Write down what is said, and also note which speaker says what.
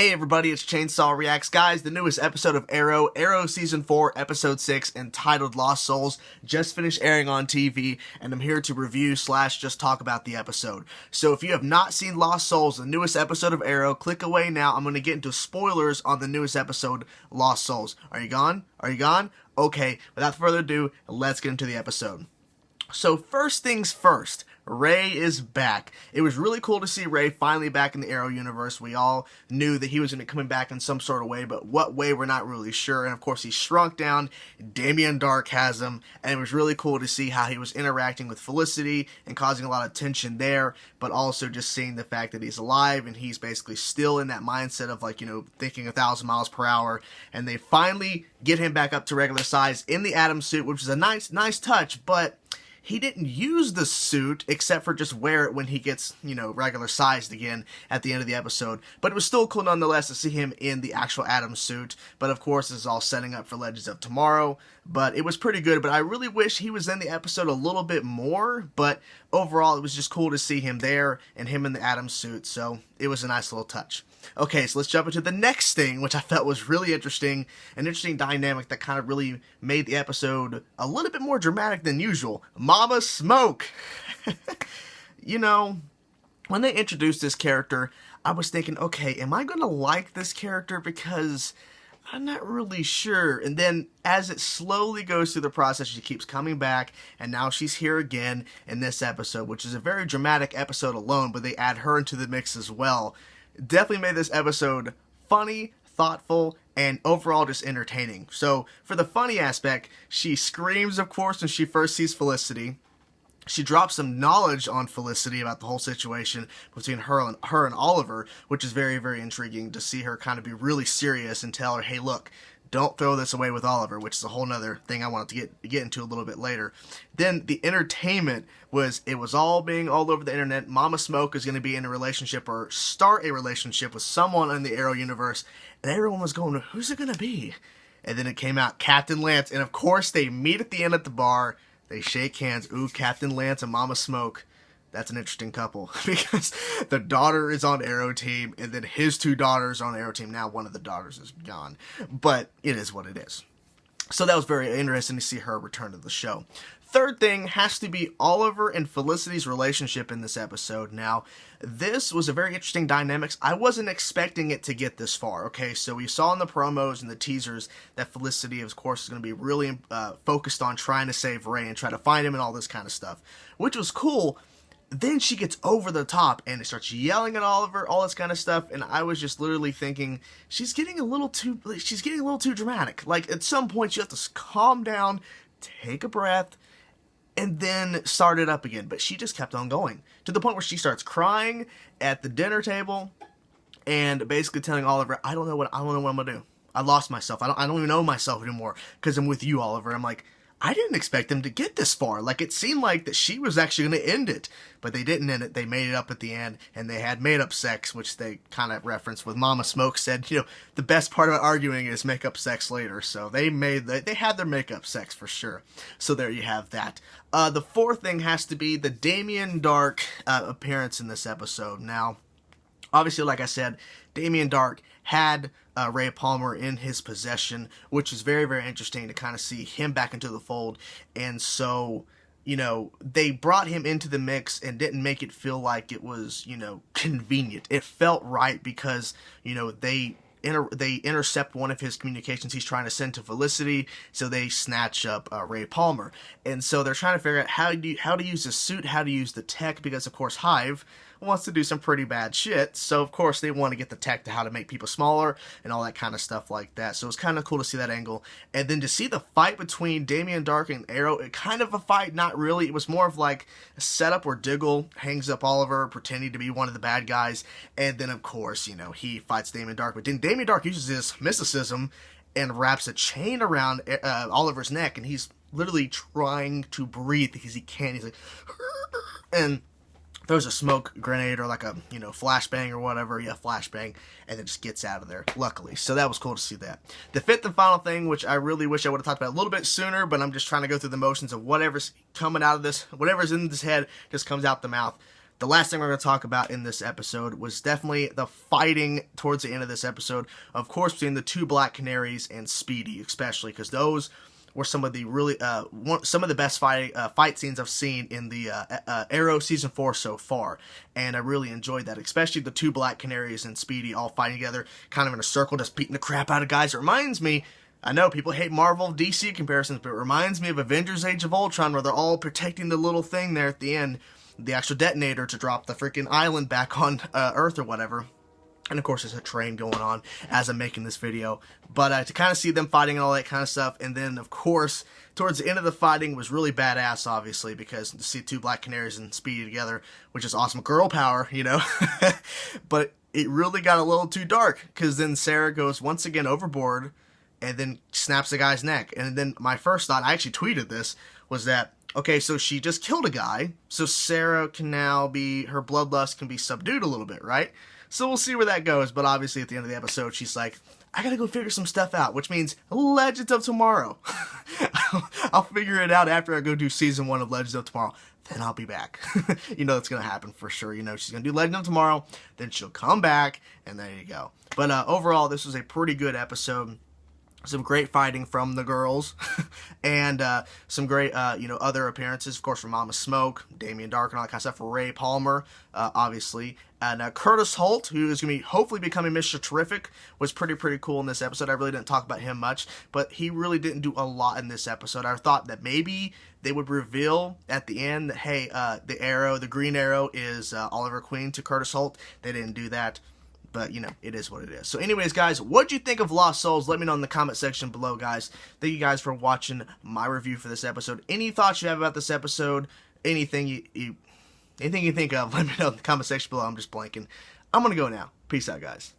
Speaker 1: Hey everybody, it's Chainsaw Reacts. Guys, the newest episode of Arrow Season 4, Episode 6, entitled Lost Souls, just finished airing on TV, and I'm here to review / just talk about the episode. So if you have not seen Lost Souls, the newest episode of Arrow, click away now. I'm going to get into spoilers on the newest episode, Lost Souls. Are you gone? Are you gone? Okay, without further ado, let's get into the episode. So first things first, Ray is back. It was really cool to see Ray finally back in the Arrow universe. We all knew that he was going to be coming back in some sort of way, but what way we're not really sure. And of course he shrunk down, Damien Darhk has him, and it was really cool to see how he was interacting with Felicity and causing a lot of tension there, but also just seeing the fact that he's alive and he's basically still in that mindset of thinking 1,000 miles per hour, and they finally get him back up to regular size in the Atom suit, which is a nice touch, but he didn't use the suit except for just wear it when he gets, regular sized again at the end of the episode. But it was still cool nonetheless to see him in the actual Atom suit. But of course, this is all setting up for Legends of Tomorrow. But it was pretty good. But I really wish he was in the episode a little bit more. But overall, it was just cool to see him there and him in the Atom suit. So it was a nice little touch. Okay, so let's jump into the next thing, which I felt was really interesting, an interesting dynamic that kind of really made the episode a little bit more dramatic than usual. Mama Smoke! When they introduced this character, I was thinking, okay, am I going to like this character? Because I'm not really sure. And then as it slowly goes through the process, she keeps coming back, and now she's here again in this episode, which is a very dramatic episode alone, but they add her into the mix as well. Definitely made this episode funny, thoughtful, and overall just entertaining. So for the funny aspect, she screams, of course, when she first sees Felicity. She drops some knowledge on Felicity about the whole situation between her and Oliver, which is very, very intriguing to see her kind of be really serious and tell her, hey, look, don't throw this away with Oliver, which is a whole nother thing I wanted to get into a little bit later. Then the entertainment was, it was all being all over the internet. Mama Smoke is going to be in a relationship or start a relationship with someone in the Arrow universe, and everyone was going, who's it going to be? And then it came out, Captain Lance, and of course they meet at the end at the bar, they shake hands. Ooh, Captain Lance and Mama Smoke. That's an interesting couple because the daughter is on Arrow Team and then his two daughters are on Arrow Team. Now one of the daughters is gone, but it is what it is. So that was very interesting to see her return to the show. Third thing has to be Oliver and Felicity's relationship in this episode. Now, this was a very interesting dynamics. I wasn't expecting it to get this far. Okay, so we saw in the promos and the teasers that Felicity, of course, is going to be really focused on trying to save Ray and try to find him and all this kind of stuff, which was cool. Then she gets over the top and starts yelling at Oliver, all this kind of stuff, and I was just literally thinking, she's getting a little too dramatic. Like, at some point, you have to calm down, take a breath, and then start it up again. But she just kept on going, to the point where she starts crying at the dinner table, and basically telling Oliver, I don't know what I'm gonna do. I lost myself. I don't even know myself anymore, because I'm with you, Oliver. I'm like, I didn't expect them to get this far. Like, it seemed like that she was actually going to end it, but they didn't end it. They made it up at the end, and they had made-up sex, which they kind of referenced with Mama Smoke said, the best part about arguing is make-up sex later. So they had their make-up sex for sure. So there you have that. The fourth thing has to be the Damien Darhk appearance in this episode. Now, obviously, like I said, Damien Darhk had Ray Palmer in his possession, which is very, very interesting to kind of see him back into the fold. And so, they brought him into the mix and didn't make it feel like it was, convenient. It felt right because, they intercept one of his communications he's trying to send to Felicity, so they snatch up Ray Palmer. And so they're trying to figure out how to use the suit, how to use the tech, because of course Hive wants to do some pretty bad shit, so of course they want to get the tech to how to make people smaller and all that kind of stuff like that. So it's kind of cool to see that angle, and then to see the fight between Damien Darhk and Arrow, it kind of a fight, not really, it was more of like a setup where Diggle hangs up Oliver pretending to be one of the bad guys, and then of course, he fights Damien Darhk, but then Damien Darhk uses his mysticism and wraps a chain around Oliver's neck, and he's literally trying to breathe because he can't. He's like, and throws a smoke grenade or like a, flashbang or whatever. Yeah, flashbang. And then just gets out of there, luckily. So that was cool to see that. The fifth and final thing, which I really wish I would have talked about a little bit sooner, but I'm just trying to go through the motions of whatever's coming out of this, whatever's in this head just comes out the mouth. the last thing we're going to talk about in this episode was definitely the fighting towards the end of this episode, of course, between the two Black Canaries and Speedy, especially, because those were some of the really some of the best fight scenes I've seen in the Arrow season 4 so far, and I really enjoyed that, especially the two Black Canaries and Speedy all fighting together, kind of in a circle, just beating the crap out of guys. It reminds me, I know people hate Marvel DC comparisons, but it reminds me of Avengers Age of Ultron, where they're all protecting the little thing there at the end, the actual detonator to drop the freaking island back on Earth or whatever. And of course, there's a train going on as I'm making this video. But to kind of see them fighting and all that kind of stuff. And then, of course, towards the end of the fighting was really badass, obviously, because to see two Black Canaries and Speedy together, which is awesome. Girl power, you know. But it really got a little too dark, because then Sarah goes once again overboard and then snaps the guy's neck. And then my first thought, I actually tweeted this, was that, okay, so she just killed a guy, so Sarah can now be, her bloodlust can be subdued a little bit, right? So we'll see where that goes, but obviously at the end of the episode, she's like, I gotta go figure some stuff out, which means Legends of Tomorrow. I'll figure it out after I go do season 1 of Legends of Tomorrow. Then I'll be back. You know that's gonna happen for sure. You know she's gonna do Legend of Tomorrow, then she'll come back, and there you go. But overall, this was a pretty good episode. Some great fighting from the girls, and some great, other appearances, of course, from Mama Smoke, Damien Dark, and all that kind of stuff. Ray Palmer, obviously, and Curtis Holt, who is going to be hopefully becoming Mr. Terrific, was pretty cool in this episode. I really didn't talk about him much, but he really didn't do a lot in this episode. I thought that maybe they would reveal at the end that, hey, the Green Arrow is Oliver Queen to Curtis Holt. They didn't do that. But, you know, it is what it is. So anyways, guys, what'd you think of Lost Souls? Let me know in the comment section below, guys. Thank you guys for watching my review for this episode. Any thoughts you have about this episode, anything you think of, let me know in the comment section below. I'm just blanking. I'm going to go now. Peace out, guys.